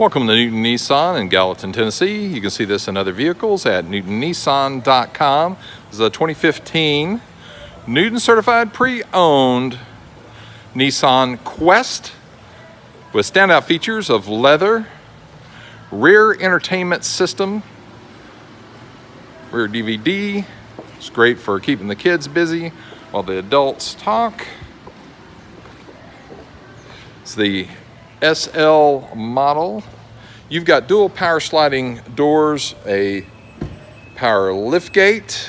Welcome to Newton Nissan in Gallatin, Tennessee. You can see this and other vehicles at newtonnissan.com. This is a 2015 Newton certified pre-owned Nissan Quest with standout features of leather, rear entertainment system, rear DVD. It's great for keeping the kids busy while the adults talk. It's the SL model. You've got dual power sliding doors, a power liftgate,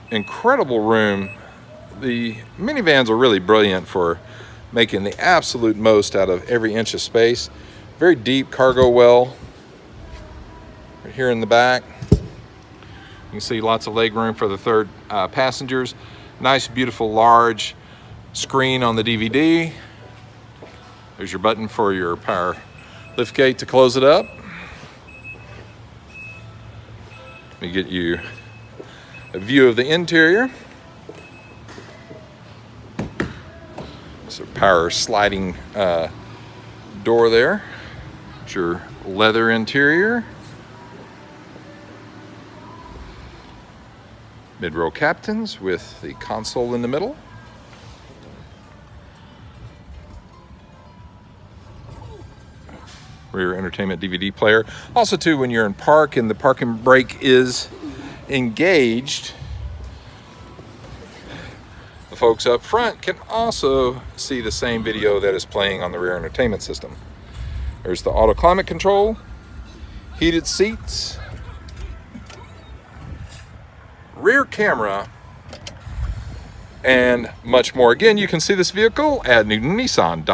incredible room. The minivans are really brilliant for making the absolute most out of every inch of space. Very deep cargo well right here in the back. You can see lots of leg room for the third passengers. Nice, beautiful, large screen on the DVD. There's your button for your power liftgate to close it up. Let me get you a view of the interior. It's a power sliding door there. It's your leather interior. Mid-row captains with the console in the middle. Rear entertainment DVD player. Also too, when you're in park and the parking brake is engaged, the folks up front can also see the same video that is playing on the rear entertainment system. There's the auto climate control, heated seats, rear camera, and much more. Again, you can see this vehicle at newtonnissan.com.